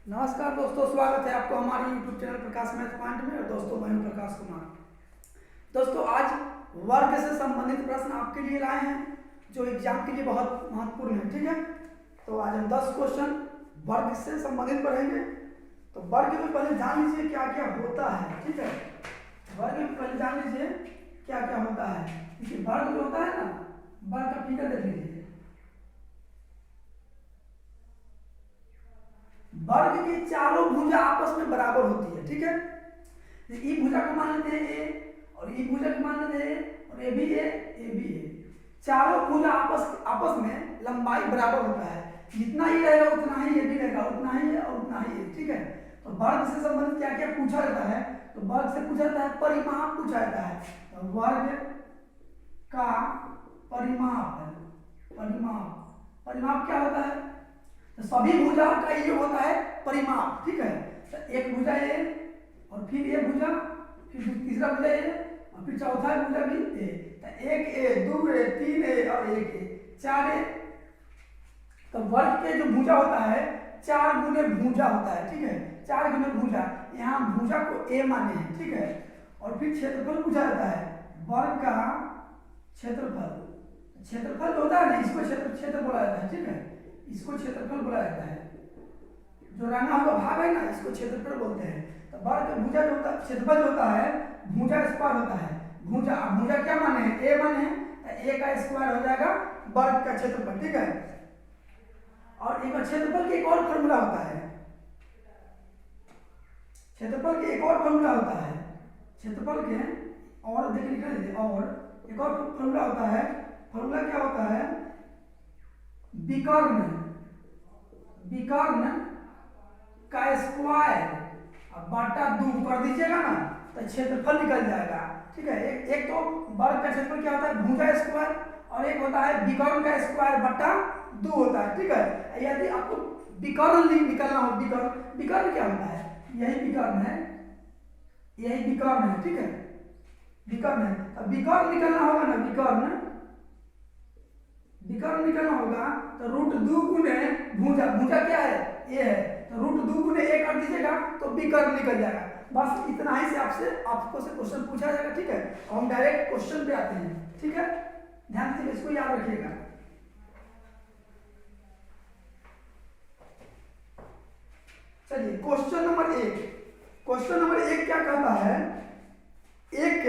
नमस्कार दोस्तों, स्वागत है आपको हमारे YouTube चैनल प्रकाश मैथ पॉइंट में। और दोस्तों मैं हूं प्रकाश कुमार। दोस्तों आज वर्ग से संबंधित प्रश्न आपके लिए लाए हैं जो एग्जाम के लिए बहुत महत्वपूर्ण है। ठीक है, तो आज हम 10 क्वेश्चन वर्ग से संबंधित पढ़ेंगे। तो वर्ग में पहले जान लीजिए क्या क्या होता है। ठीक है, वर्ग में पहले जान लीजिए क्या क्या होता है। देखिए वर्ग जो होता है ना, वर्ग का फिगर देख लीजिए। वर्ग की चारों भुजा आपस में बराबर होती है। ठीक है, ई भुजा को मान लेते हैं ए, और ई भुजा को मान लेते हैं, और ए भी ए। चारों भुजा आपस में लंबाई बराबर होता है। जितना ही रहेगा उतना ही ये भी रहेगा, उतना ही है और उतना ही है। ठीक है, तो वर्ग से संबंधित क्या क्या पूछा जाता है, तो वर्ग से पूछा जाता है परिमाप पूछा जाता है। तो वर्ग का परिमाप परिमाप क्या होता है, तो सभी भुजाओं का ये होता है परिमाप। ठीक है, तो एक भुजा ए और फिर ये भुजा, फिर तीसरा भुजा ए और फिर चौथा भुजा भी ए। तो एक ए, दो ए, तीन ए और एक ए, चार ए। तो वर्ग के जो भुजा होता है 4 गुने भुजा होता है। ठीक है, 4 गुने भुजा, यहाँ भुजा को ए माने हैं। ठीक है, और फिर क्षेत्रफल पूछा जाता है। वर्ग का क्षेत्रफल जो होता है ना, इसको क्षेत्र बोला जाता है। ठीक है, इसको क्षेत्रफल बोला जाता है। जो रंगा हुआ भाग है ना, इसको क्षेत्रफल बोलते हैं। तो वर्ग का भुजा जो होता है, क्षेत्रफल जो होता है भुजा स्क्वायर होता है। भुजा क्या माने हैं, ए माने हैं, तो ए का स्क्वायर हो जाएगा वर्ग का क्षेत्रफल। ठीक है, और एक क्षेत्रफल की एक और फॉर्मूला होता है। क्षेत्रफल की एक और फॉर्मूला होता है। क्षेत्रफल के और देख लीजिए, और एक और फॉर्मूला होता है। फॉर्मूला क्या होता है, विकर्ण का स्क्वायर बटा 2 कर दीजिएगा ना, तो क्षेत्रफल निकल जाएगा। ठीक है, एक तो वर्ग का क्षेत्रफल क्या होता है, भुजा स्क्वायर, और एक होता है विकर्ण का स्क्वायर बटा 2 होता है। ठीक है, यदि आपको विकर्ण निकलना हो, विकर्ण क्या होता है, यही विकर्ण है। ठीक है, विकर्ण है। अब विकर्ण निकलना होगा ना, विकर्ण निकलना होगा तो रूट 2 गुने भुजा क्या है, ये है, तो रूट 2 गुने 1 कर दीजिएगा तो विकर्ण निकल जाएगा। बस इतना ही से आपको से क्वेश्चन पूछा जाएगा। ठीक है, और हम डायरेक्ट क्वेश्चन पे आते हैं। ठीक है, ध्यान से इसको याद रखिएगा। चलिए क्वेश्चन नंबर 1 क्या कहता है, एक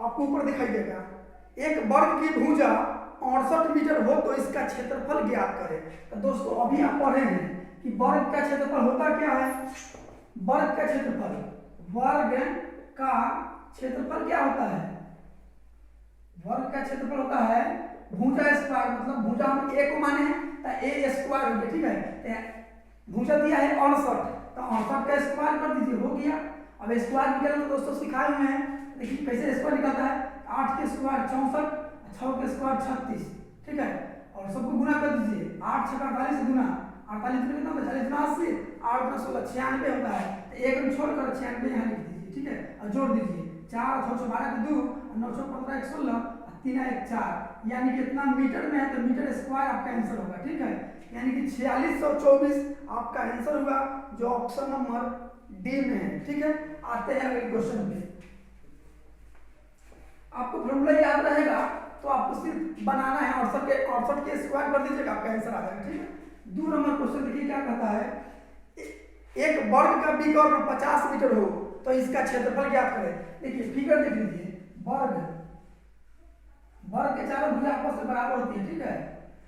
आपको ऊपर दिखाई देगा, एक वर्ग की भुजा 68 मीटर हो तो इसका क्षेत्रफल ज्ञात करें। तो दोस्तों अभी आप पढ़े हैं कि वर्ग का क्षेत्रफल होता क्या है, वर्ग का क्षेत्रफल क्या होता है, वर्ग का क्षेत्रफल होता है भुजा स्क्वायर, मतलब भुजा हम ए को माने हैं तो ए स्क्वायर हो गया। ठीक है, भुजा दिया है 68, तो 68 का स्क्वायर कर दीजिए, हो गया। अब स्क्वायर निकलना तो दोस्तों सिखाए हुए हैं, देखिए कैसे स्क्वायर निकलता है। 8 के स्क्वायर 64, 6 के स्क्वायर 36। ठीक है, और सबको गुना कर दीजिए, 8 6 48 गुना 48 कितना होता है, 40 गुना 80, 8 गुना 16 96 होता है। तो एक में छोड़कर 96 यहाँ लिख दीजिए। ठीक है, और जोड़ दीजिए, 4 6 12 के 2, 9 6 15 1 16, 3 1 4, यानी कितना मीटर में है, तो मीटर स्क्वायर आपका आंसर होगा। ठीक है, यानी कि 4624 आपका आंसर होगा, जो ऑप्शन नंबर डी में है। ठीक है, आते हैं अगले क्वेश्चन पे। आपको फॉर्मूला याद रहेगा तो आपको सिर्फ बनाना है, 68 के स्क्वायर कर दीजिएगा, आपका आंसर आ जाएगा। ठीक है, 2 नंबर क्वेश्चन देखिए क्या कहता है, एक वर्ग का विकर्ण 50 मीटर हो तो इसका क्षेत्रफल ज्ञात करें। देखिए फिगर देख लीजिए, वर्ग के चारों भुजा आपस में बराबर होती है। ठीक है,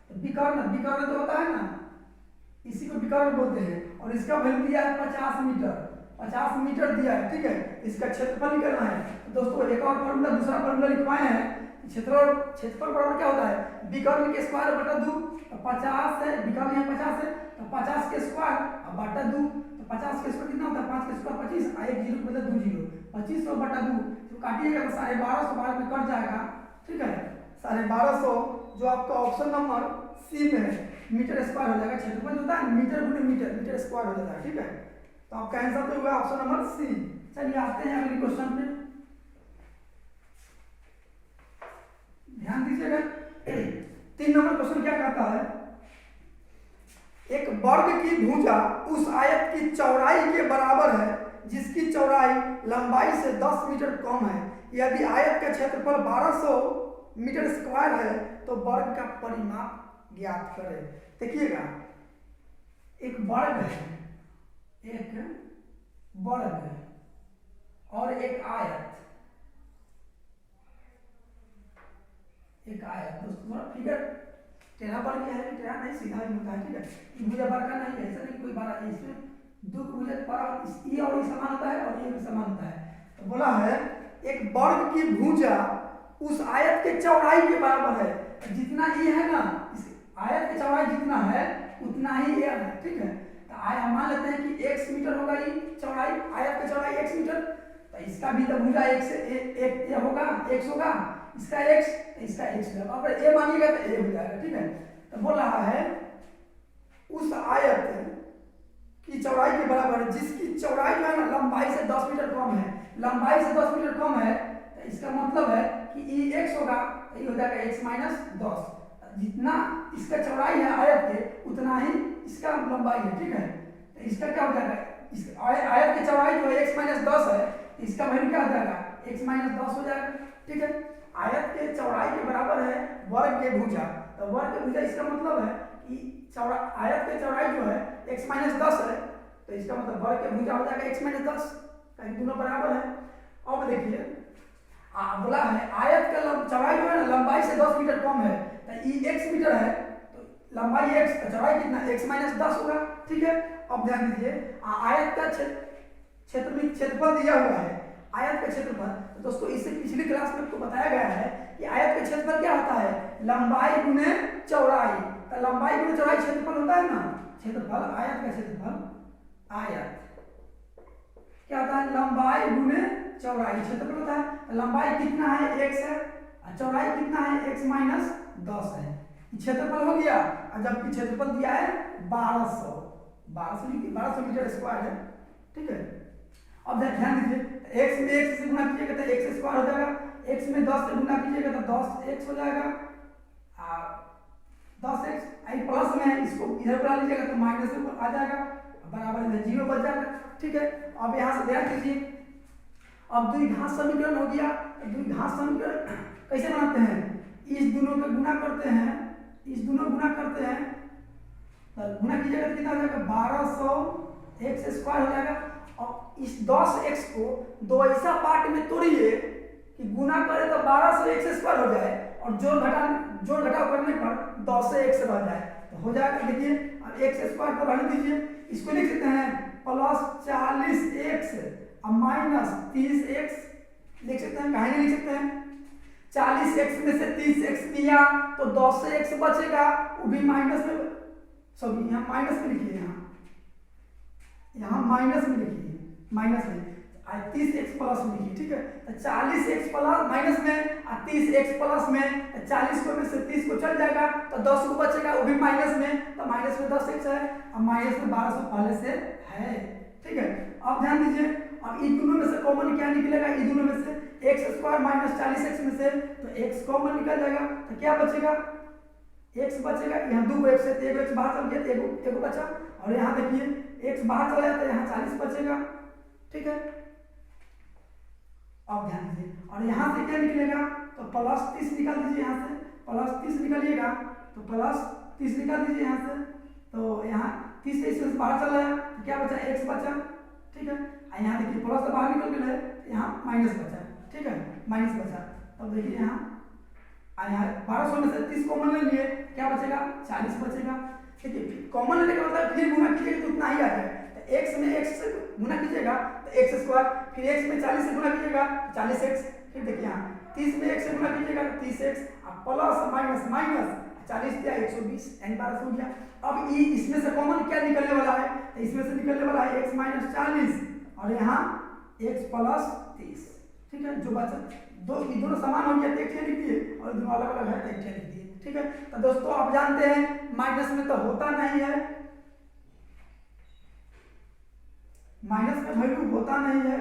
तो विकर्ण जो होता है ना, इसी को विकर्ण बोलते हैं, और इसका वैल्यू दिया है 50 मीटर दिया है। ठीक है, इसका क्षेत्रफल निकलना है। तो दोस्तों एक और फॉर्मूला, दूसरा फॉर्मूला लिखवाए हैं, क्षेत्रफल बराबर क्या होता है, विकर्ण के स्क्वायर बटा 2, तो 50 है, विकर्ण है 50 है, तो 50 के स्क्वायर बटा 2, तो 50 के स्क्वायर कितना होता है, 5 के स्क्वायर 25, और 1 जीरो के बदले 2 जीरो, 2500 बटा 2, तो काटिएगा तो 1250 बाहर में कट जाएगा। ठीक है, 1250 जो आपका ऑप्शन नंबर सी में है, मीटर स्क्वायर हो जाएगा। क्षेत्रफल होता है मीटर गुने मीटर स्क्वायर हो जाता है। ठीक है, तो आपका आंसर तो हुआ ऑप्शन नंबर सी। चलिए आते हैं अगले क्वेश्चन पे, ध्यान दीजिएगा। 3 नंबर क्वेश्चन क्या कहता है, एक वर्ग की भुजा उस आयत की चौड़ाई के बराबर है जिसकी चौड़ाई लंबाई से 10 मीटर कम है। यदि आयत का क्षेत्रफल 1200 मीटर स्क्वायर है तो वर्ग का परिमाप ज्ञात करें। देखिएगा, एक वर्ग है, एक वर्ग है और एक आयत, एक आयत। दोस्तों थोड़ा फिगर टेढ़ा पड़ गया है, टेढ़ा नहीं सीधा ही होता है, ठीक है। भुजा वर्ग का नहीं है, ऐसा नहीं कोई बात है, इसमें दो भुजा पर ये और ये समान होता है और ये भी समान होता है। तो बोला है एक वर्ग की भुजा उस आयत के चौड़ाई के बराबर है। जितना ये है ना, इस आयत की चौड़ाई जितना है उतना ही ये है, ठीक है। तो हम मान लेते हैं कि x मीटर होगा ये चौड़ाई, आयत की चौड़ाई x मीटर, तो इसका भी तो भुजा एक से एक ये होगा, x होगा, इसका x, इसका x होगा। अगर a मानिएगा तो a हो जाएगा, ठीक है। तो बोल रहा है उस आयत की चौड़ाई के बराबर है जिसकी चौड़ाई जो है ना लंबाई से 10 मीटर कम है। लंबाई से 10 मीटर कम है तो इसका मतलब है कि ये x होगा, ये हो जाएगा x माइनस 10। जितना इसका चौड़ाई है आयत के उतना ही इसका लंबाई है, ठीक है। तो इसका क्या हो जाएगा, इस आयत की चौड़ाई जो है x माइनस 10 है, इसका वैल्यू क्या हो जाएगा, x माइनस 10 हो जाएगा, ठीक है। आयत के चौड़ाई के बराबर है वर्ग के भुजा, तो वर्ग के भुजा इसका मतलब है कि आयत के चौड़ाई जो है x माइनस 10 है, तो इसका मतलब वर्ग के भुजा हो जाएगा x माइनस 10, कहीं दोनों बराबर है। अब देखिए बोला है आयत का चौड़ाई जो है ना लंबाई से 10 मीटर कम है, तो ये x मीटर है तो लंबाई x, चौड़ाई कितना x माइनस 10 होगा, ठीक है। अब ध्यान दीजिए आयत का क्षेत्रफल दिया हुआ है, आयत का क्षेत्रफल। तो दोस्तों इससे पिछली क्लास में आपको बताया गया है कि आयत का क्षेत्रफल क्या होता है, लंबाई गुने चौड़ाई। तो लंबाई गुने चौड़ाई क्षेत्रफल होता है ना, क्षेत्रफल आयत का क्षेत्रफल, आयत क्या होता है, लंबाई गुने चौड़ाई क्षेत्रफल होता है। लंबाई कितना है x है और चौड़ाई कितना है x माइनस 10 है, क्षेत्रफल हो गया। और जबकि क्षेत्रफल दिया है 1200 मीटर स्क्वायर है, ठीक है। अब ध्यान दीजिए x में x से गुणा कीजिएगा तो x स्क्वायर हो जाएगा, x में 10 से गुणा कीजिएगा तो 10x हो जाएगा, 10x आई प्लस में है, इसको इधर बुला लीजिएगा तो माइनस में आ जाएगा, बराबर इधर 0 बच जाएगा, ठीक है। अब यहाँ से ध्यान दीजिए, अब द्विघात समीकरण हो गया। द्विघात समीकरण कैसे बनाते हैं, इस दोनों को गुणा करते हैं, इस दोनों गुणा करते हैं, तो गुणा कीजिएगा तो कितना हो जाएगा 1200 x स्क्वायर हो जाएगा। और इस 10x को दो ऐसा पार्ट में तोड़िए कि गुना करें तो 1200 x स्क्वायर हो जाए और जोड़ घटाव करने पर 10 से x रह जाए, तो हो जाएगा। देखिए अब x स्क्वायर को रहने दीजिए, इसको लिख सकते हैं प्लस 40x और माइनस 30x लिख सकते हैं, कहीं नहीं लिख सकते हैं। 40x में से 30x दिया तो 10 से x बचेगा, वो भी माइनस में, सॉरी यहाँ माइनस में लिखिए, यहाँ माइनस में लिखिए, माइनस में 30x प्लस में लिखिए, ठीक है। तो 40x प्लस माइनस में और 30x प्लस में 40 को में से 30 को चल जाएगा तो 10 को बचेगा, वो भी माइनस में, तो माइनस में 10x है और माइनस में 1200 पहले से है, ठीक है। अब ध्यान दीजिए, अब इन दोनों में से कॉमन क्या निकलेगा, इन दोनों में से x स्क्वायर माइनस 40x में से तो x कॉमन निकल जाएगा, तो क्या बचेगा, x बचेगा। यहाँ दो x है तो एक x बाहर चल गया, एगो बचा, और यहाँ देखिए x बाहर चला जाता है, यहाँ 40 बचेगा, ठीक है। अब ध्यान दीजिए, और यहाँ से क्या निकलेगा, तो प्लस 30 निकाल दीजिए, यहाँ से प्लस 30 निकालिएगा तो प्लस 30 निकाल दीजिए यहाँ से, तो यहाँ 30 से इसमें बाहर चला है तो क्या बचा, x बचा, ठीक है। यहाँ देखिए प्लस से बाहर निकल गया है, यहाँ माइनस बचा, ठीक है, माइनस बचा। तब देखिए यहाँ 1200 में से 30 कॉमन ले लिए, क्या बचेगा, 40 बचेगा, ठीक है। कॉमन लेने का मतलब फिर गुना कीजिएगा तो उतना ही आ जाए, तो x में x से गुना कीजिएगा तो x स्क्वायर, फिर x में 40 से गुना कीजिएगा 40x, फिर देखिए यहाँ 30 में x से गुना कीजिएगा 30x, प्लस माइनस माइनस 40 दिया 120 यानी 1200 हो गया। अब इसमें से कॉमन क्या निकलने वाला है, तो इसमें से निकलने वाला है x माइनस 40 और यहाँ x प्लस 30, ठीक है। जो बचा दोनों समान हो गया तो एक लिख दिए और दोनों अलग अलग है तो एक लिख दिए, ठीक है। तो दोस्तों आप जानते हैं माइनस में तो होता नहीं है, माइनस में वैल्यू होता नहीं है,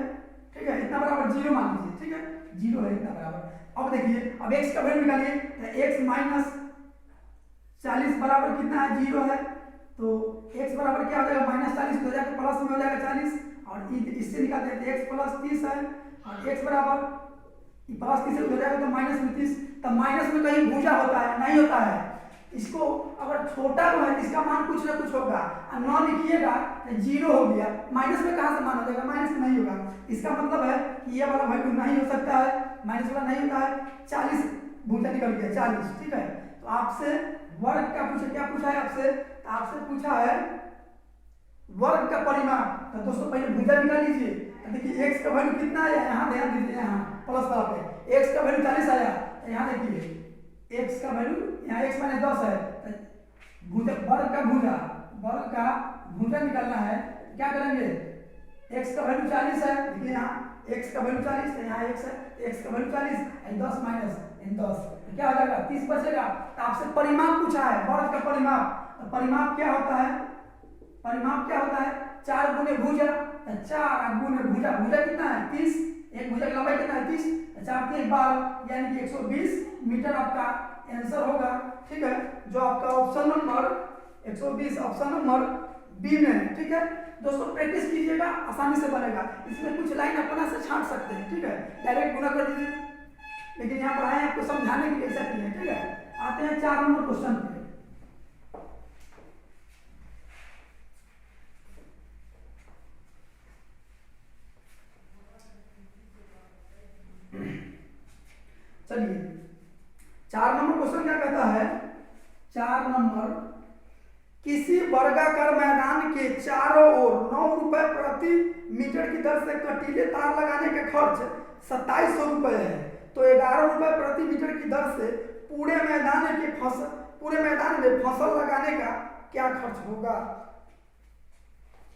ठीक है। इतना बराबर 0 मान लीजिए, ठीक है, 0 है इतना बराबर। अब देखिए अब x का वैल्यू निकालिए, तो x माइनस 40 बराबर कितना है, 0 है, तो तो x बराबर क्या हो जाएगा -40 हो जाएगा, प्लस में हो जाएगा 40 और इससे निकालते हैं x प्लस 30 है और x बराबर प्लस 30 हो जाएगा तो -30। तो माइनस में कहीं भुजा होता है नहीं होता है, इसको अगर छोटा जो है इसका मान कुछ ना कुछ होगा और नौ लिखिएगा तो 0 हो गया, माइनस में कहाँ से मान हो जाएगा, माइनस में नहीं होगा। इसका मतलब है कि ये वाला वैल्यू नहीं हो सकता है, माइनस वाला नहीं होता है। 40 भुजा निकल गया 40, ठीक है। तो आपसे वर्ग का पूछा, क्या पूछा है आपसे, तो आपसे पूछा है वर्ग का परिमाण। तो दोस्तों पहले भुजा निकाल लीजिए। तो देखिए x का वैल्यू कितना आया, यहाँ ध्यान दीजिए, यहाँ प्लस वाला पे x का वैल्यू 40 आया, यहाँ देखिए x का वैल्यू यहाँ x माइनस 10 है। भुजा वर्ग का भुजा निकालना है, क्या करेंगे, x का वैल्यू 40 है, देखिए यहाँ x का वैल्यू 40 है, यहाँ x है, x का वैल्यू 40 है, 10 माइनस 10 क्या हो जाएगा 30 बचेगा। तो आपसे परिमाप पूछा है, वर्ग का परिमाप। तो परिमाप क्या होता है, परिमाप क्या होता है 4 गुने भुजा, 4 गुने भुजा, भुजा कितना है 30, एक भुजा की लंबाई कितना है 30, 4 3 12 यानी कि 120 मीटर आपका आंसर होगा, ठीक है। जो आपका option number 120 option number B में है, ठीक है। दोस्तों प्रैक्टिस कीजिएगा, आसानी से बनेगा। इसमें कुछ लाइन अपना से छांट सकते हैं, ठीक है, डायरेक्ट गुना कर दीजिए, लेकिन यहाँ पर आए आपको समझाने के लिए ऐसा किए, ठीक है। आते हैं 4 नंबर क्वेश्चन पे। चलिए 4 नंबर क्वेश्चन क्या कहता है, 4 नंबर, किसी वर्गाकार मैदान के चारों ओर 9 रुपए प्रति मीटर की दर से कटीले तार लगाने के खर्च 2700 रुपए है, तो 11 रुपए प्रति मीटर की दर से पूरे मैदान में फसल लगाने का क्या खर्च होगा।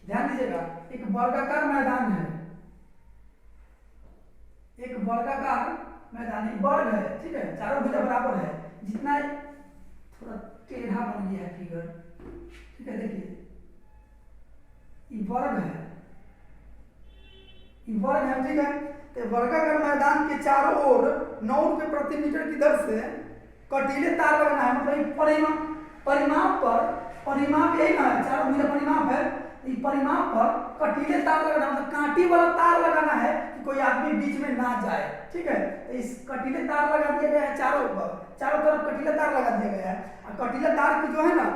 ध्यान दीजिएगा, एक वर्गाकार मैदान है, एक वर्गाकार मैदान, एक वर्ग है, ठीक है, चारों भुजा बराबर है, जितना थोड़ा टेढ़ा बन गया है फिगर, ठीक है। देखिए ये वर्ग है, ये वर्ग है, ठीक है। तो वर्गाकार मैदान के चारों ओर 9 रुपए प्रति मीटर की दर से कटीले तार लगाना है, मतलब परिमाप यही ना है, चारों भुजा परिमाप है, परिमाप पर कटीले तार लगाना, मतलब कांटी वाला तार लगाना है कि कोई आदमी बीच में ना जाए, ठीक है। तो इस कटीले तार लगा दिया गया है, चारों तरफ कटीले तार लगा दिया गया है। और कटीले तार की जो है ना,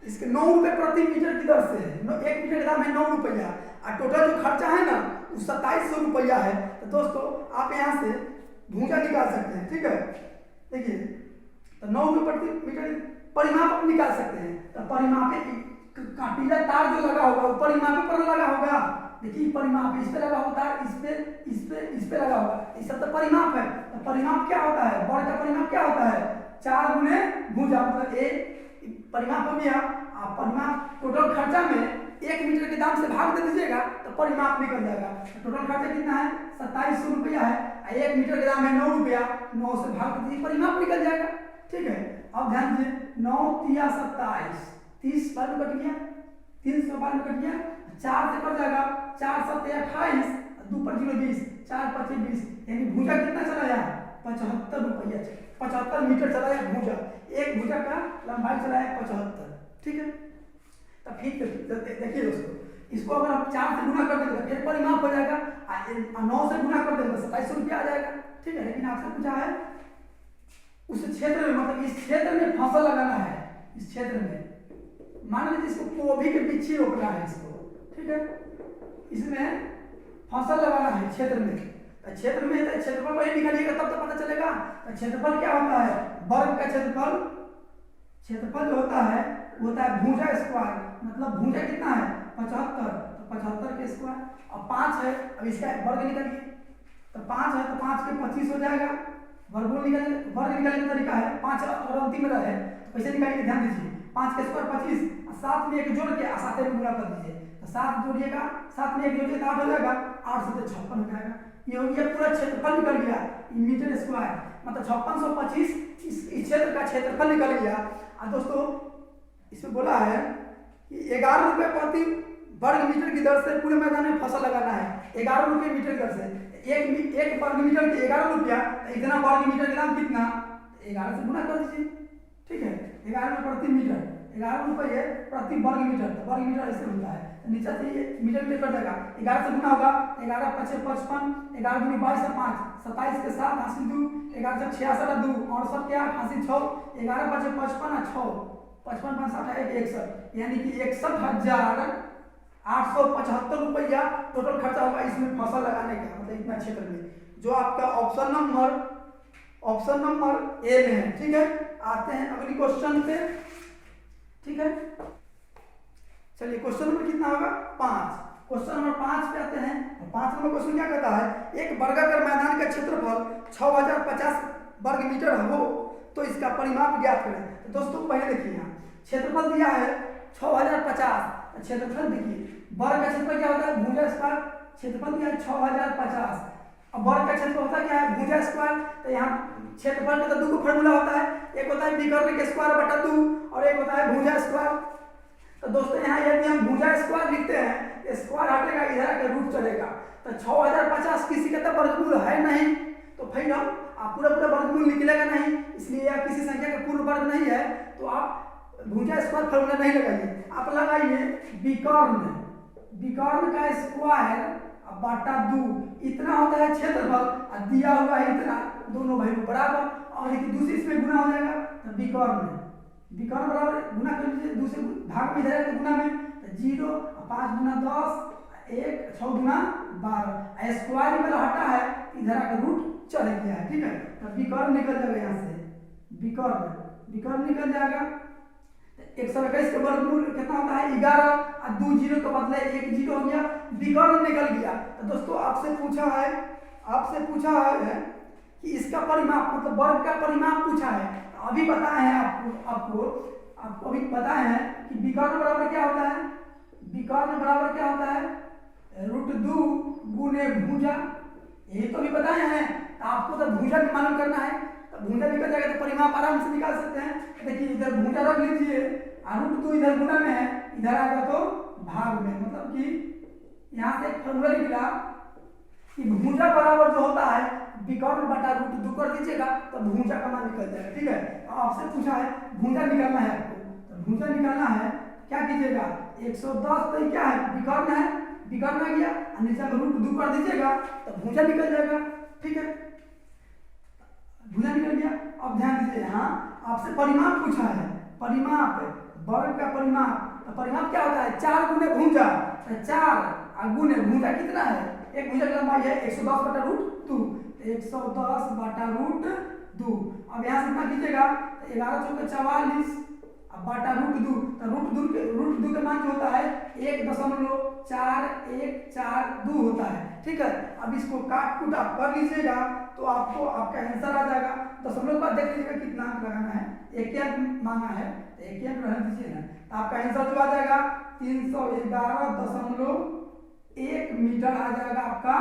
इसके 9 रुपए प्रति मीटर की दर से, 1 मीटर का दाम है 9 रुपया, और टोटल जो खर्चा है ना वो 2700 रुपया है। तो दोस्तों आप यहाँ से भूजा निकाल सकते हैं, ठीक है। देखिए तो 9 रुपये प्रति मीटर परिमाप आप निकाल सकते हैं। तो परिमाप काटीला तार जो लगा होगा वो परिमाप पर लगा होगा, देखिए परिमाप इस पे लगा होता है, इस पे लगा होगा, इस सब तो परिमाप है। तो परिमाप क्या होता है, वर्ग का परिमाप क्या होता है 4 गुने भुजा, मतलब ए परिमाप हो गया। आप परिमाप टोटल खर्चा में 1 मीटर के दाम से भाग दे दीजिएगा तो परिमाप निकल जाएगा। तो टोटल खर्चा कितना है 2700 रुपया है, 1 मीटर के दाम है 9 रुपया, 9 से भाग दीजिए परिमाप निकल जाएगा, ठीक है। अब ध्यान दीजिए 9 तिया 27, 30 बार में कट गया, 300 बार में कट गया, 4 से कट जाएगा, 4 7 28, 2 पर 0 20, 4 5 20, यानी भुजा कितना चला जाए 75 रुपया, 75 मीटर चला जाए भुजा, एक भुजा का लंबाई चला है 75, ठीक है। तो फिर देखिए दोस्तों, इसको अगर आप 4 से गुना कर देंगे फिर परिमाप हो जाएगा, 9 से गुना कर देंगे 2700 रुपया आ जाएगा, ठीक है। लेकिन आपसे पूछा है उस क्षेत्र में, मतलब इस क्षेत्र में फसल लगाना है, इस क्षेत्र में मान लीजिए इसको गोभी के पीछे रोकना है इसको, ठीक है, इसमें फसल लगाना है क्षेत्र में। तो क्षेत्र में तो क्षेत्रफल वही निकालिएगा तब तो पता चलेगा। तो क्षेत्रफल क्या होता है, वर्ग का क्षेत्रफल, क्षेत्रफल जो होता है वो होता है भुजा स्क्वायर, मतलब भुजा कितना है 75, तो 75 के स्क्वायर, अब 5 है, अब इसका वर्ग निकालिए, तो 5 है तो 5 के 25 हो जाएगा, वर्गमूल निकालने, वर्ग निकालने का तरीका है 5 अगर अंतिम में रहे तो कैसे निकालिए, ध्यान दीजिए 5 के स्क्वायर 25, और 7 में 1 जोड़ के 7 में गुणा कर दीजिए, तो 7 जोड़िएगा, 7 में 1 जोड़िए तो 8 हो जाएगा, 8 से 56 हो जाएगा, ये हो गया पूरा क्षेत्रफल निकल गया मीटर स्क्वायर, मतलब 5625 इस क्षेत्र का क्षेत्रफल निकल गया। और दोस्तों इसमें बोला है कि 11 रुपये प्रति वर्ग मीटर की दर से पूरे मैदान में फसल लगाना है, 11 रुपये मीटर की दर से, एक वर्ग मीटर के 11 रुपया, इतना वर्ग मीटर का दाम कितना, 11 से गुना कर दीजिए, ठीक है, 11 रुपये प्रति मीटर, 11 रुपये प्रति वर्ग मीटर। तो वर्ग मीटर ऐसे होता है, तो नीचे से ये मीटर मीटर कर देगा, 11 से गुना होगा, 11 पचे 55, 11 दूनी 22 से 5, 27 के 7 हासिल 2, 11 से 66 2, 68 के 8 हासिल 6, 11 पचे 55 6, 55 5 60 61, यानी कि 61,875 रुपया टोटल खर्चा होगा इसमें फसल लगाने का, मतलब इतना क्षेत्र में, जो आपका ऑप्शन नंबर ए में है। ठीक है, आते हैं अगली क्वेश्चन पे। ठीक है, चलिए क्वेश्चन नंबर कितना होगा 5। क्वेश्चन नंबर 5 पे आते हैं। 5 नंबर क्वेश्चन क्या कहता है, एक वर्गाकार मैदान का क्षेत्रफल 6050 वर्ग मीटर हो तो इसका परिमाप ज्ञात करें। तो दोस्तों पहले देखिए, यहाँ क्षेत्रफल दिया है 6050, क्षेत्रफल देखिए, वर्ग का क्षेत्रफल क्या होता है, भुजा स्क्वायर, क्षेत्रफल दिया है 6050। अब वर्ग का क्षेत्रफल होता क्या है, भुजा स्क्वायर। तो यहाँ क्षेत्रफल का तो दो फॉर्मूला होता है, एक होता है विकर्ण के स्क्वायर बटा 2 और एक होता है भुजा स्क्वायर। तो दोस्तों यहाँ यदि हम भुजा स्क्वायर लिखते हैं तो स्क्वायर हटेगा, इधर आके रूट चलेगा, तो 6050 किसी का तो वर्गमूल है नहीं, तो फिर हम पूरा वर्गमूल निकलेगा नहीं, इसलिए या किसी संख्या का पूर्ण वर्ग नहीं है, तो आप भुजा स्क्वायर फॉर्मूला नहीं लगाइए, आप लगाइए विकर्ण का स्क्वायर बटा 2, इतना होता है क्षेत्रफल और दिया हुआ है इतना, दोनों वैल्यू बराबर, और एक दूसरे इसमें गुना हो जाएगा, तो विकर्ण बराबर गुना कर लीजिए, दूसरे भाग में इधर गुना में, तो 0 5 गुना 10 1 6 गुना 12, स्क्वायर वाला हटा है, इधर आकर रूट चले गया है। ठीक है, तो विकर्ण निकल जाएगा, यहाँ से विकर्ण निकल जाएगा। 121 का वर्गमूल कितना होता है 11, और 2 जीरो के बदले 1 जीरो हो गया, विकर्ण निकल गया। तो दोस्तों आपसे पूछा है कि इसका परिमाप, मतलब वर्ग का परिमाप पूछा है। अभी बताए हैं आपको अभी बताए हैं कि विकर्ण बराबर क्या होता है, √2 गुने भुजा, यही तो अभी बताए हैं। तो आपको तो भुजा भी मालूम करना है, तो भुजा निकल जाएगा तो परिमाप आराम से निकाल सकते हैं। देखिए इधर भुजा रख लीजिए, √2 इधर गुना में है, इधर आएगा तो भाग में, मतलब कि यहाँ से एक फॉर्मूला निकला कि भुजा बराबर जो होता है विकर्ण बटा √2 कर दीजिएगा तो भुजा का मान निकल जाएगा। ठीक है, आपसे पूछा है भुजा निकालना है आपको, तो भुजा निकालना है, क्या कीजिएगा 110, तो क्या है विकर्ण आ गया, नीचे √2 कर दीजिएगा तो भुजा निकल जाएगा। ठीक है, भुजा निकल गया। अब ध्यान दीजिए, यहाँ आपसे परिमाप पूछा है, वर्ग का परिमाप, तो परिमाप क्या होता है 4 गुने भुजा, तो 4 गुने भुजा कितना है, एक भुजा की लंबाई है 110 बटा √2, 110 बटा √2। अब यहाँ से कितना कीजिएगा, 11 चौके 44 बटा √2, तो √2 के मान जो होता है 1.4142 होता है। ठीक है, अब इसको काट कूट आप कर लीजिएगा तो आपको आपका आंसर आ जाएगा। दशमलव का देख लीजिएगा कितना अंक लगाना है, 1 अंक मांगा है, 1 अंक रहने दीजिए ना, तो आपका आंसर जो आ जाएगा 311.1 मीटर आ जाएगा आपका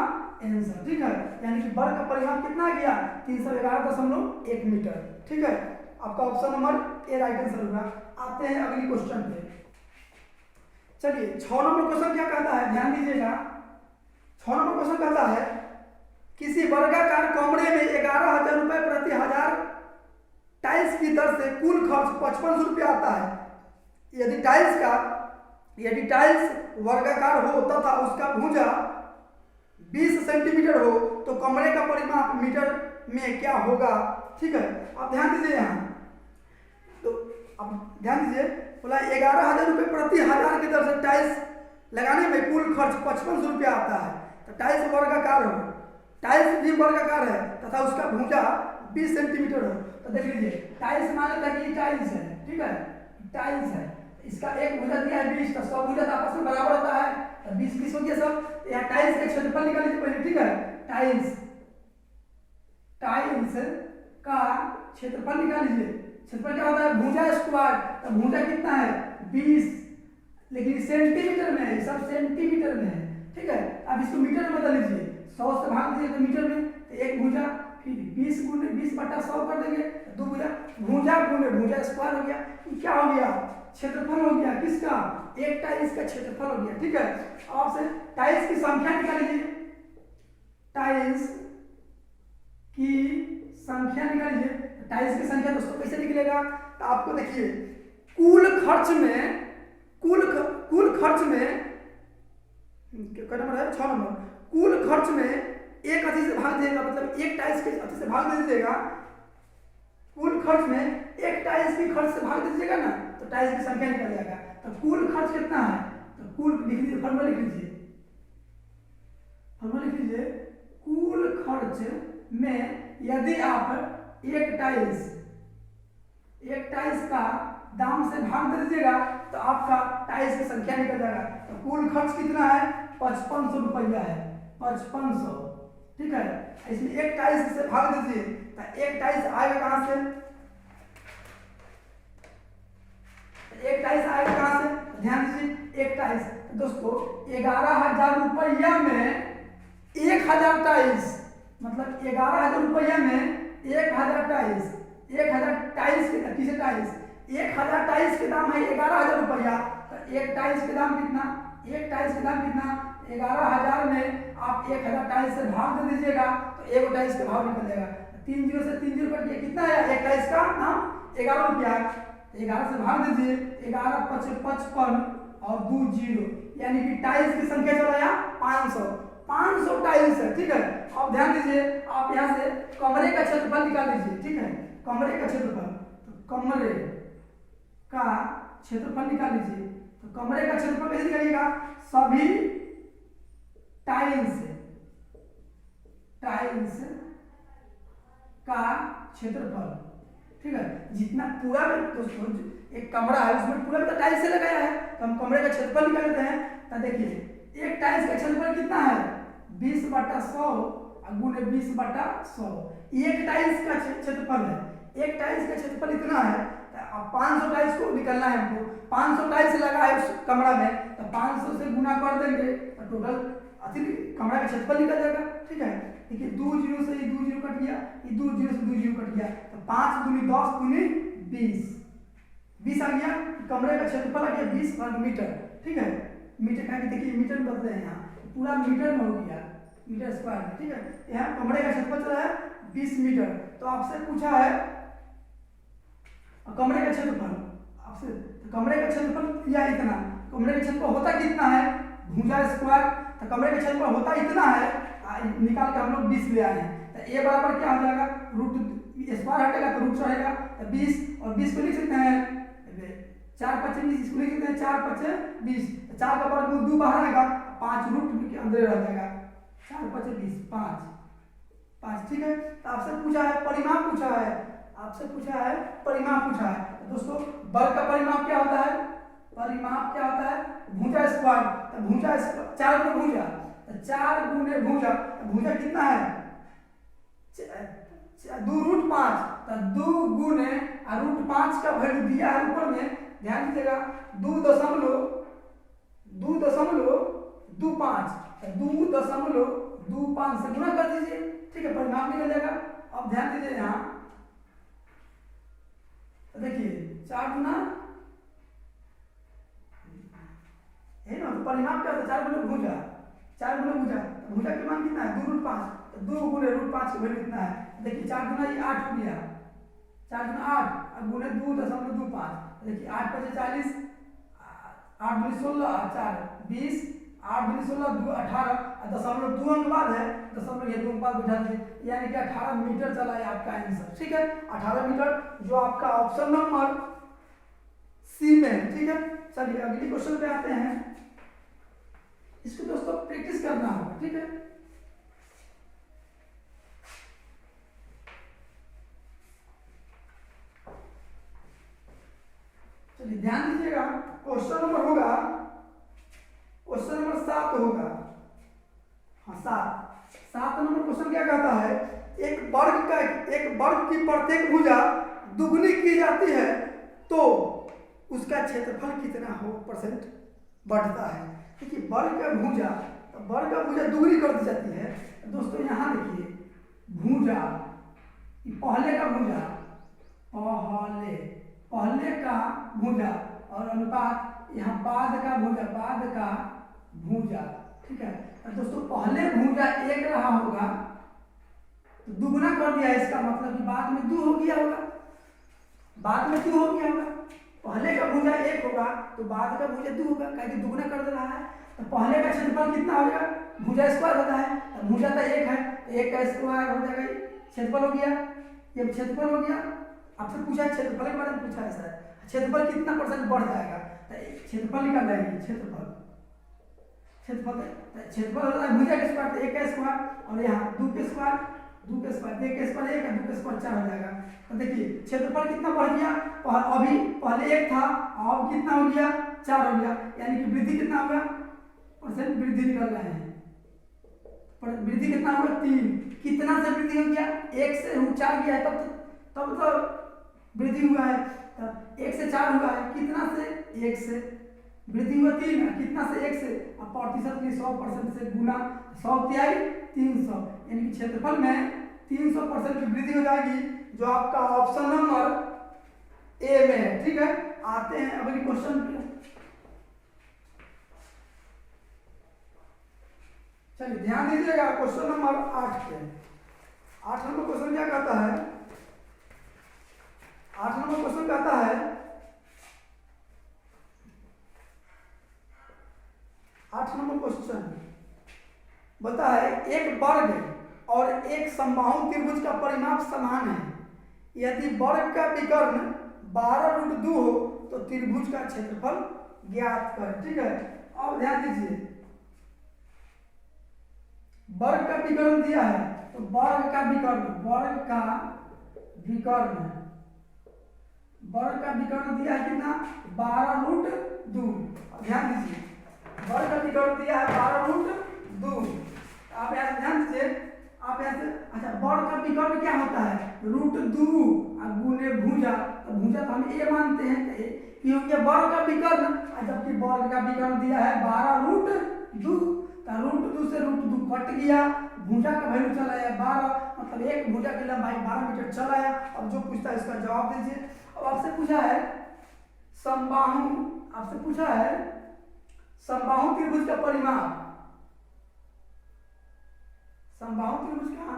आंसर। ठीक है, यानी कि वर्ग का परिमाप कितना आ गया 311.1 मीटर। ठीक है, आपका option number A right answer होगा। आते हैं अगली क्वेश्चन पे। चलिए 6 नंबर क्वेश्चन क्या कहता है, ध्यान दीजिएगा। 6 नंबर क्वेश्चन कहता है किसी वर्गाकार कमरे में 11,000 रुपए प्रति 1000 टाइल्स की दर से कुल खर्च 5500 रुपया आता है। यदि टाइल्स वर्गाकार हो तथा उसका भुजा 20 सेंटीमीटर हो तो कमरे का परिमाप मीटर में क्या होगा। ठीक है, आप ध्यान दीजिए यहाँ, तो अब ध्यान दीजिए, बोला 11,000 रुपये प्रति 1000 की दर से टाइल्स लगाने में कुल खर्च 5500 रुपया आता है। तो टाइल्स वर्गाकार हो, टाइल्स भी वर्गाकार है तथा उसका भुजा 20 सेंटीमीटर हो, तो देख लीजिए टाइल्स मान लेता है कि टाइल्स है। ठीक है, टाइल्स है, इसका एक भुजा दिया है 20, तो 100 भुजा तो आपस में बराबर होता है, तो 20 हो गया सब। यहाँ टाइल्स का क्षेत्रफल निकाल लीजिए पहले। ठीक है, टाइल्स का क्षेत्रफल निकाल लीजिए। क्षेत्रफल क्या होता है भुजा स्क्वायर, तो भुजा कितना है 20, लेकिन सेंटीमीटर में है, सब सेंटीमीटर में है। ठीक है, अब इसको मीटर में बदल लीजिए, 100 से भाग दीजिए तो मीटर में, तो एक भुजा, फिर 20 गुने 20 बटा 100 कर देंगे, 2 भुजा गुने भुजा स्क्वायर हो गया। क्या हो गया क्षेत्रफल हो गया किसका, एक टाइल्स का क्षेत्रफल हो गया। ठीक है, अब से टाइल्स की संख्या निकाल लीजिए, टाइल्स की संख्या निकाल लीजिए। टाइल्स की संख्या दोस्तों कैसे निकलेगा, तो आपको देखिए कुल खर्च में क्या नंबर है 6 नंबर, कुल खर्च में एक अथी से भाग देगा, मतलब एक टाइल्स के अथी से भाग दे दीजिएगा, कुल खर्च में एक टाइल्स की खर्च से भाग दे दीजिएगा ना तो टाइल्स की संख्या निकल जाएगा। तो कुल खर्च कितना है, तो कुल लिख लीजिए, फॉर्मूला लिख लीजिए, कुल खर्च में यदि आप एक टाइल्स का दाम से भाग दे दीजिएगा तो आपका टाइल्स की संख्या निकल जाएगा। तो कुल खर्च कितना है 5500 रुपया है, 5500, ठीक है। इसमें एक टाइल्स से भाग दीजिए तो एक टाइल्स आएगा कहां से, ध्यान दीजिए एक टाइल्स, तो दोस्तों 11,000 रुपया में 1000 टाइल्स, मतलब 11,000 रुपया में 1000 टाइल्स, 1000 टाइल्स के किसे टाइल्स 1000 टाइल्स के दाम है 11,000 रुपया। तो एक टाइल्स के दाम कितना, 11,000 में आप 1000 टाइल्स से भाग दे दीजिएगा तो एक टाइल्स का भाव निकल जाएगा। 3 जीरो से 3 जीरो कट गया, कितना है एक टाइल्स का दाम 11 रुपया, 11 से भाग दीजिए, 11 5 55 और 2 जीरो, यानी कि टाइल्स की संख्या चला आया 500 टाइल्स है, ठीक है। अब ध्यान दीजिए, आप यहाँ से कमरे का क्षेत्रफल निकाल लीजिए, ठीक है, कमरे का क्षेत्रफल, तो कमरे का क्षेत्रफल निकाल लीजिए। तो कमरे का क्षेत्रफल कैसे निकालिएगा, सभी टाइल्स का क्षेत्रफल, ठीक है, जितना पूरा में दोस्तों एक कमरा है उसमें पूरा में तो टाइल्स से लगाया है, तो हम कमरे का क्षेत्रफल निकाल लेते हैं। तो देखिए एक टाइल्स का क्षेत्रफल कितना है 20/100 गुणे 20/100, एक टाइल्स का क्षेत्रफल है, एक टाइल्स का क्षेत्रफल इतना है। अब 500 टाइल्स को निकलना है हमको, 500 टाइल्स लगा है उस कमरा में, तो 500 से गुना कर देंगे तो टोटल कमरा का क्षेत्रफल निकल जाएगा, ठीक है। देखिए 2 जीरो से ये 2 जीरो कट गया, ये 2 जीरो से 2 जीरो कट गया, तो 5 दूनी 10 दूनी 20 आ गया, कमरे का क्षेत्रफल आ गया 20 वर्ग मीटर, ठीक है। मीटर का देखिए मीटर में बदले हैं, यहाँ पूरा मीटर में हो गया, मीटर स्क्वायर में, ठीक है। यहाँ कमरे का क्षेत्रफल चला है 20 मीटर। तो आपसे पूछा है कमरे का क्षेत्रफल, आपसे तो कमरे का क्षेत्रफल या इतना, कमरे का क्षेत्रफल होता कितना है भुजा स्क्वायर, तो कमरे का क्षेत्रफल होता इतना है, निकाल के हम लोग 20 ले आए हैं। तो ए बराबर क्या हो जाएगा, रूट स्क्वायर हटेगा तो रूट रहेगा, तो 20 और 20 को लिख सकते हैं 4 5 20, इसको लिख सकते हैं 4 5 20, 4 का वर्गमूल 2 बाहर आएगा, 5 रूट के अंदर रह जाएगा, 4 5 20 5, ठीक है। तो आपसे पूछा है परिमाप, पूछा है, तो दोस्तों वर्ग का परिमाप क्या होता है, भुजा स्क्वायर, तो भुजा 4 गुणे भुजा, तो 4 गुणे भुजा, तो भुजा कितना है 2 रूट 5, तो 2 गुणे रूट 5 का वैल्यू दिया है ऊपर में, ध्यान दीजिएगा 2.25, तो 2.25 से गुना कर दीजिए, ठीक है, परिमाप निकल जाएगा। अब ध्यान दीजिए यहाँ, तो देखिए 4 गुना है ना, तो परिमाप क्या होता है 4 गुना भुजा, तो भुजा के मान कितना है 2 रूट 5, तो 2 गुणे रूट 5 की वैल्यू कितना है, देखिए 4 गुना ये 8 हो गया, 4 गुना 8 और गुणे 2.25, देखिए 8 5 40, 8 दूनी 16 और 4 20, 8 दूनी 16 2 18 और दशमलव 2 अंक बाद है, दशमलव ये 2 अंक बाद बैठा दीजिए, यानी कि 18 मीटर चला है आपका आंसर, ठीक है, 18 मीटर जो आपका ऑप्शन नंबर सी में है, ठीक है। चलिए अगली क्वेश्चन पे आते हैं, इसको दोस्तों प्रैक्टिस करना होगा, ठीक है। चलिए ध्यान दीजिएगा, क्वेश्चन नंबर होगा, क्वेश्चन नंबर 7 होगा, हाँ 7 नंबर क्वेश्चन क्या कहता है, एक वर्ग की प्रत्येक भुजा दुगुनी की जाती है तो उसका क्षेत्रफल कितना हो परसेंट बढ़ता है। देखिए वर्ग का भुजा दुगुनी कर दी जाती है, दोस्तों यहाँ देखिए भुजा, पहले का भुजा और अनुपात यहाँ बाद का भुजा, ठीक है। दोस्तों पहले भुजा 1 रहा होगा तो दुगुना कर दिया, इसका मतलब कि बाद में 2 हो गया होगा, पहले का भुजा 1 होगा तो बाद का भुजा 2 होगा, क्योंकि दुगना कर दे रहा है। तो पहले का क्षेत्रफल कितना हो जाएगा, भुजा स्क्वायर होता है, तो भुजा तो 1 है, 1 का स्क्वायर हो जाएगा, क्षेत्रफल हो गया, ये क्षेत्रफल हो गया। आपसे पूछा है क्षेत्रफल के बारे में, पूछा है सर क्षेत्रफल कितना % बढ़ जाएगा, तो क्षेत्रफल निकाल लेंगे। क्षेत्रफल होता है भुजा के स्क्वायर, 1 का स्क्वायर और यहाँ 2 के स्क्वायर, 2 के स्क्वायर, 1 के स्क्वायर 1 है, 2 के स्क्वायर 4 हो जाएगा। तो देखिए क्षेत्रफल कितना बढ़ गया, अभी पहले 1 था, अब कितना हो गया, 4 हो गया, यानी कि वृद्धि कितना हो गया, % वृद्धि निकल रहे हैं। वृद्धि कितना होगा, 3। कितना से वृद्धि हो गया, 1 से 4 गया है, तब तो वृद्धि हुआ है। तब 1 से 4 हुआ है, कितना से, 1 से वृद्धि हुआ 3, कितना से, 1 से, अब प्रतिशत की 100% से गुना 100 तिहाई 300, यानी कि क्षेत्रफल में 300% की वृद्धि हो जाएगी, जो आपका ऑप्शन नंबर ए में है। ठीक है, आते हैं अगली क्वेश्चन पे। चलिए ध्यान दीजिएगा, क्वेश्चन नंबर 8 पे। 8 नंबर क्वेश्चन क्या कहता है, 8 नंबर क्वेश्चन कहता है, 8 नंबर क्वेश्चन बता है, एक वर्ग और एक समबाहु त्रिभुज का परिमाप समान है, यदि वर्ग का विकर्ण 12√2 हो तो त्रिभुज का क्षेत्रफल ज्ञात करें। ठीक है, अब ध्यान दीजिए, वर्ग का विकर्ण दिया है, तो वर्ग का विकर्ण दिया है कितना, 12√2। ध्यान दीजिए, वर्ग का विकर्ण दिया है 12√2। आप यहाँ से ध्यान दीजिए, आप यहाँ से, अच्छा वर्ग का विकर्ण क्या होता है, √2 गुने भुजा, तो भुजा तो हम ए मानते हैं, क्योंकि वर्ग का विकर्ण, जबकि वर्ग का विकर्ण दिया है 12√2, √2 से √2 कट गया, भुजा का वैल्यू चला आया 12, मतलब एक भुजा की लंबाई 12 मीटर चला आया। अब जो पूछता है इसका जवाब दीजिए। अब आपसे पूछा है समबाहु, आपसे पूछा है समबाहु त्रिभुज का परिमाप, समबाहु त्रिभुज का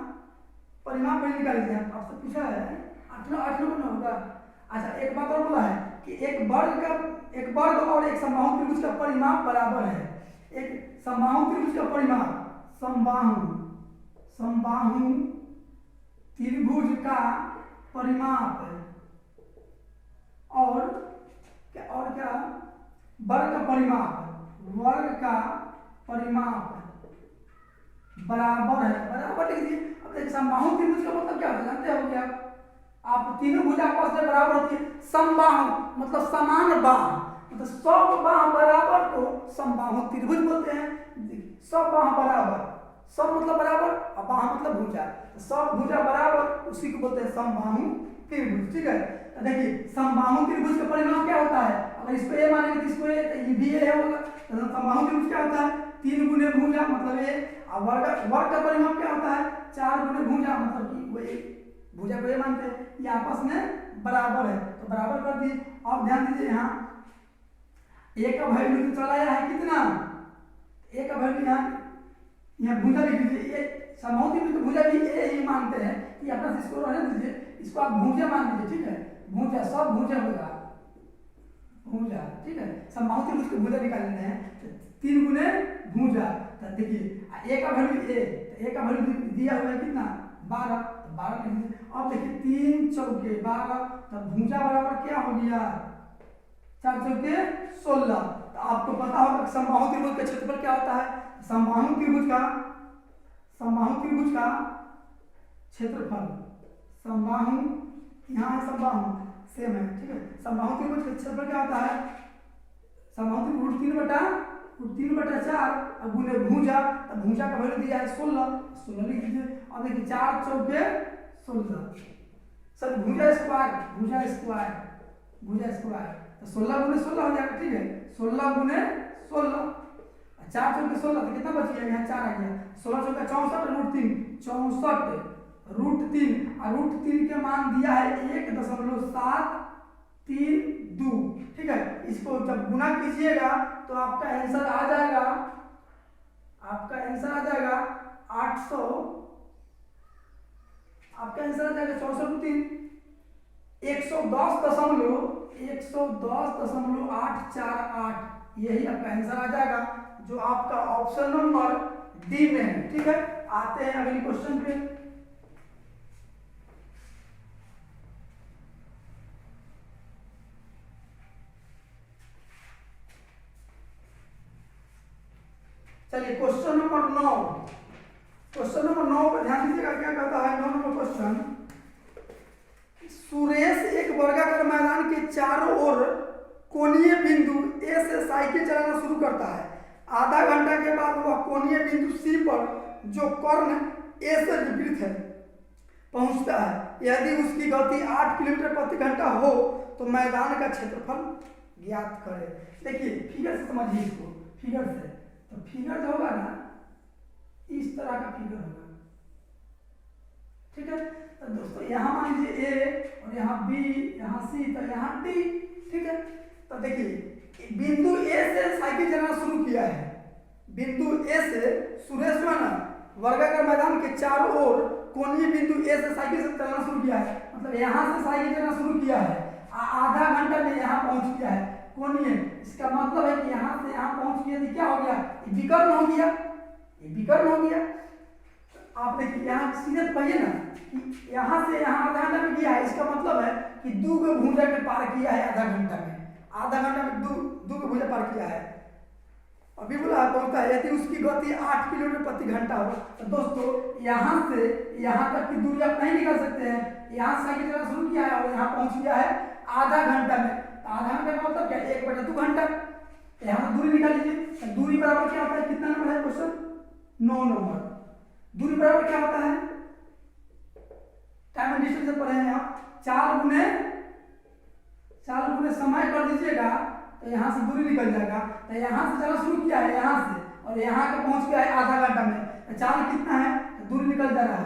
परिमाप वही निकाल लीजिए। आपसे पूछा है 8 नंबर में होगा। अच्छा एक बात और बोला है कि एक वर्ग और एक समबाहु त्रिभुज का परिमाप बराबर है। एक समबाहु त्रिभुज का परिमाप, समबाहु त्रिभुज का परिमाप और क्या वर्ग का परिमाप बराबर है, बराबर लिख दिए। अब देखिए समबाहु त्रिभुज का मतलब क्या होता है, जानते हो क्या आप, तीनों भुजा आपस में बराबर होती है। समबाहु मतलब समान बाह, मतलब सब बाह बराबर को समबाहु त्रिभुज बोलते हैं। सब बाह बराबर, सब मतलब बराबर और बाह मतलब भुजा, सब भुजा बराबर उसी को बोलते हैं समबाहु त्रिभुज। ठीक है, तो देखिए समबाहु त्रिभुज का परिमाप क्या होता है, अगर इसको ए मानेंगे तो इसको ए, तो ये भी ए होगा। तो समबाहु त्रिभुज क्या होता है, 3 गुने भुजा मतलब ए, और वर्ग का परिमाप क्या होता है, 4 गुने भुजा मतलब कि वो एक भुजा को ए मानते हैं, ये आपस में बराबर है, तो बराबर कर दिए। अब ध्यान दीजिए, यहाँ ए का वैल्यू तो चला आया है कितना, ए का वैल्यू यहाँ भुजा लिख लीजिए। ये समबाहु त्रिभुज तो भुजा भी ए ही मानते हैं, ये अपना से इसको रहने दीजिए, इसको आप भुजा मान लीजिए। ठीक है, भुजा सब भुजा होगा, भुजा। ठीक है, समबाहु त्रिभुज को भुजा निकालने हैं, तो 3 गुने भुजा। तो देखिए ए का वैल्यू ए, तो ए का वैल्यू दिया हुआ है कितना, 12, तो 12 लिख दीजिए। अब देखिए 3 चौके 12, तो भुजा बराबर क्या हो गया, 4 चौके 16। तो आपको पता होगा समबाहु त्रिभुज का क्षेत्रफल क्या होता है, समबाहु त्रिभुज का क्षेत्रफल, समबाहु यहाँ है, समबाहु सेम है। ठीक है, समबाहु त्रिभुज का क्षेत्रफल क्या होता है, समबाहु त्रिभुज √3/4 और गुने भुजा, तो भुजा का वैल्यू दिया है 16 लिख दीजिए। अब देखिए 4 चौके 16, सर भुजा स्क्वायर, तो 16 गुने 16 हो जाएगा। ठीक है, 16 गुने 16, 4 चौके 16, तो कितना बच गया, यहाँ 4 आ गया, 16 चौका 64, √3 √3 और √3 के मान दिया है 1.732। ठीक है, इसको जब गुना कीजिएगा तो आपका आंसर आ जाएगा, 800, आपका आंसर आ जाएगा 64 × 3, 110.848 यही आपका आंसर आ जाएगा, जो आपका ऑप्शन नंबर डी में है। ठीक है, आते हैं अगली क्वेश्चन पे। चलिए क्वेश्चन नंबर 9, क्वेश्चन नंबर 9 पर ध्यान दीजिएगा, क्या कहता है 9 नंबर क्वेश्चन। सुरेश एक वर्गाकार मैदान के चारों ओर कोणीय बिंदु ए से साइकिल चलाना शुरू करता है। आधा घंटा के बाद वह कोणीय बिंदु सी पर, जो कर्ण ए से विपरीत है, पहुंचता है। यदि उसकी गति 8 किलोमीटर प्रति घंटा हो तो मैदान का क्षेत्रफल ज्ञात करें। देखिए फिगर से समझिए इसको, फिगर से। तो फिगर जो होगा ना, इस तरह का फिगर होगा। ठीक है, तो दोस्तों यहाँ मान लीजिए ए और यहाँ बी, यहाँ सी, तो यहाँ डी। ठीक है, तो देखिए बिंदु ए से साइकिल चलाना शुरू किया है। बिंदु ए से सुरेश जो है ना, वर्गाकार मैदान के चारों ओर कोणीय बिंदु ए से साइकिल से चलाना शुरू किया है। मतलब यहाँ से साइकिल चलाना शुरू किया है, आधा घंटा में यहाँ पहुंच गया है कोणीय। इसका मतलब है कि यहाँ से यहाँ पहुंच गया, तो क्या हो गया, विकर्ण हो गया, ये विकर्ण हो गया। आप देखिए यहाँ सीधे पहिए ना कि यहाँ से यहाँ आधा घंटा में गया है, इसका मतलब है कि 2 भुजा के पार किया है आधा घंटा में। आधा घंटा में 2 भुजा पार किया है। अभी बोला पहुंचता है, यदि उसकी गति 8 किलोमीटर प्रति घंटा हो। तो दोस्तों यहाँ से यहाँ तक की दूरी आप नहीं निकल सकते हैं। यहाँ साइकिल चलाना शुरू किया है और यहाँ पहुंच गया है आधा घंटा में। तो आधा घंटे का मतलब क्या, 1/2 घंटा। यहाँ से दूरी निकाल लीजिए, दूरी बराबर क्या होता है, कितना नंबर है क्वेश्चन 9 नंबर। दूरी बराबर क्या होता है, टाइम एंड डिस्टेंस पढ़े हैं आप, 4 गुने समय कर दीजिएगा तो यहाँ से दूरी निकल जाएगा। तो यहाँ से चला शुरू किया है यहाँ से, और यहाँ पे पहुंच गया है आधा घंटा में। तो 4 कितना है, तो दूरी निकल जा रहा है।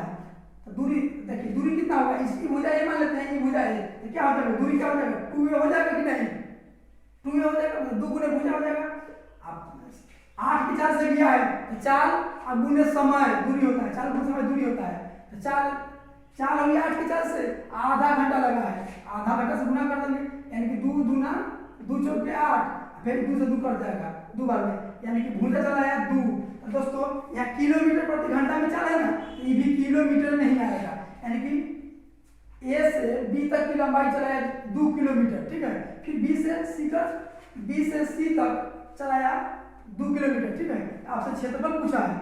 तो दूरी देखिए, दूरी कितना होगा, इसकी भुजा ये मान लेते हैं, ये भुजा है, तो क्या हो जाएगा, दूरी क्या हो जाएगा, 2a हो जाएगा कि नहीं, 2a हो जाएगा, 2 गुने भुजा हो जाएगा। अब 8 के 4 से गया है, तो 4 और गुने समय दूरी होता है, 4 गुने समय दूरी होता है। तो 4 हो गया 8 के 4 से, आधा घंटा लगा है, आधा घंटा से गुना कर देंगे, यानी कि 2 दूना 2 चौके 8, फिर 2 से 2 कट जाएगा 2 बार में, यानी कि भुजा चला है 2। तो दोस्तों यहाँ किलोमीटर प्रति घंटा में चला है ना, तो ये भी किलोमीटर नहीं आएगा, यानी कि ए से बी तक की लंबाई चलाया 2 किलोमीटर। ठीक है, फिर बी से सी तक चलाया 2 किलोमीटर। ठीक है, आपसे क्षेत्रफल पूछा है,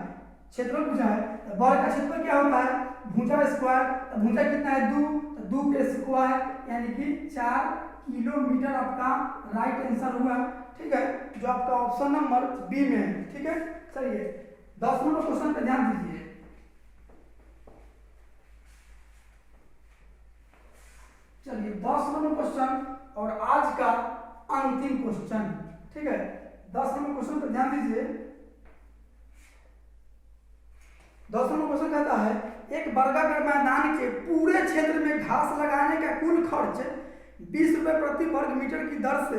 तो वर्ग का क्षेत्रफल क्या होता है, भुजा स्क्वायर। तो भुजा कितना है 2, तो 2 के स्क्वायर यानी कि 4 किलोमीटर आपका राइट आंसर हुआ। ठीक है, जो आपका ऑप्शन नंबर बी में है। ठीक है, चलिए 10 नंबर क्वेश्चन पे ध्यान दीजिए। चलिए 10 नंबर क्वेश्चन और आज का अंतिम क्वेश्चन। ठीक है, 10 नंबर क्वेश्चन पे ध्यान दीजिए। 10 नंबर क्वेश्चन कहता है, एक वर्गाकार मैदान के पूरे क्षेत्र में घास लगाने का कुल खर्च 20 रुपये प्रति वर्ग मीटर की दर से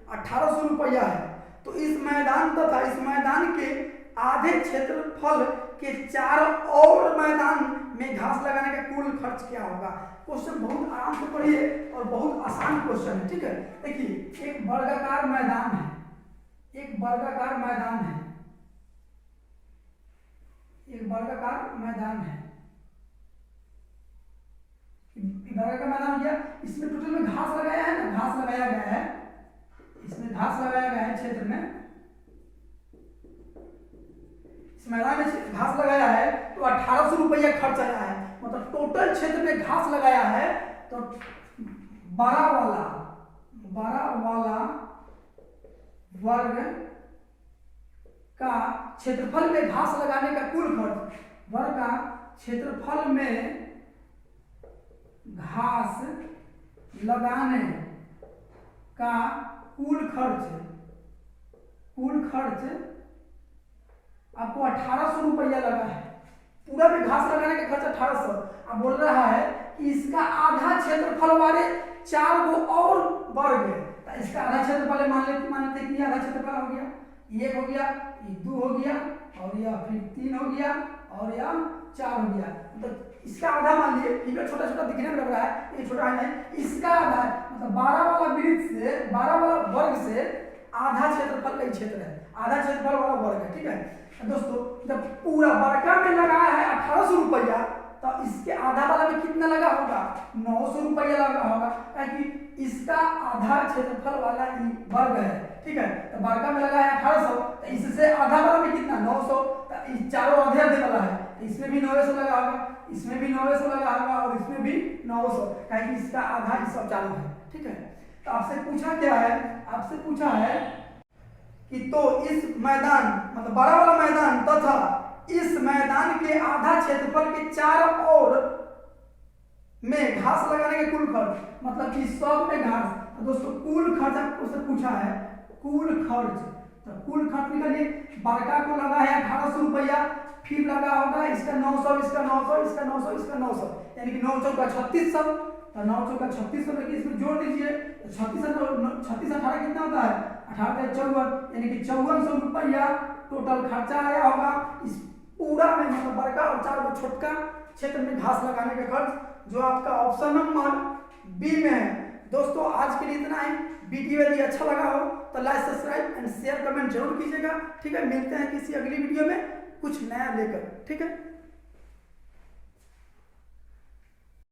1800 रुपया है। तो इस मैदान तथा इस मैदान के आधे क्षेत्रफल के 4 और मैदान में घास लगाने का कुल खर्च क्या होगा। क्वेश्चन बहुत आराम से पढ़िए और बहुत आसान क्वेश्चन है। ठीक है, देखिए एक वर्गाकार मैदान है, एक वर्गाकार मैदान है, वर्गाकार मैदान हो गया। इसमें टोटल में घास लगाया है ना, घास लगाया गया है, इसमें घास लगाया गया है क्षेत्र में, इस मैदान में घास लगाया है तो 1800 रुपया खर्च आया है। मतलब टोटल क्षेत्र में घास लगाया है तो बड़ा वाला वर्ग का क्षेत्रफल में घास लगाने का कुल खर्च, वर्ग का क्षेत्रफल में घास लगाने का कुल खर्च आपको 1800 रुपया लगा है। पूरा में घास लगाने का खर्च 1800। अब बोल रहा है कि इसका आधा क्षेत्रफल वाले 4 गो और वर्ग है, तो इसका आधा क्षेत्रफल मानते हैं कि आधा क्षेत्रफल हो गया, 1 हो गया, 2 हो गया और यह फिर 3 हो गया और यह 4 हो गया। मतलब इसका आधा मान लिए, फिगर छोटा छोटा दिखने में लग रहा है, ये छोटा है नहीं, इसका आधा है, मतलब 12 वाला वृत्त से 12 वाला वर्ग से आधा क्षेत्रफल का क्षेत्र है, आधा क्षेत्रफल वाला वर्ग है। ठीक है दोस्तों, जब पूरा बड़का में लगाया है 1800 रुपया, तो इसके आधा वाला में कितना लगा होगा, 900 रुपया लगा होगा, क्योंकि इसका आधा क्षेत्रफल वाला वर्ग है। ठीक है, तो बड़का में लगा है 1800, तो इससे आधा वाला में कितना 900, तो इस चारों आधे आधे वाला है, इसमें भी 900 लगा होगा, इसमें भी 900 लगा होगा और इसमें भी 900, क्योंकि इसका आधा इस सब चालू है। ठीक है, तो आपसे पूछा क्या है, आपसे पूछा है कि तो इस मैदान मतलब बड़ा वाला मैदान तथा इस मैदान के आधा क्षेत्रफल के चारों ओर में घास लगाने के कुल खर्च, मतलब कि सब में घास। तो दोस्तों कुल खर्च आपसे पूछा है, कुल खर्च, तो कुल खर्च निकालिए। बड़का को लगा है 1800 रुपया, फिर लगा होगा इसका 900, इसका 900, इसका 900, इसका 900, यानी कि 9 चौका 3600, तो 9 चौका 3600 लेके इसमें जोड़ दीजिए, 36 18 कितना होता है, 18 54, यानी कि 5400 रुपया टोटल खर्चा आया होगा इस पूरा में, मतलब बड़का और 4 को छोटका क्षेत्र में घास लगाने का खर्च, जो आपका ऑप्शन नंबर बी में है। दोस्तों आज के लिए इतना ही। वीडियो यदि अच्छा लगा हो तो like subscribe and share comment जरूर कीजिएगा। ठीक है, मिलते हैं किसी अगली वीडियो में कुछ नया लेकर। ठीक है।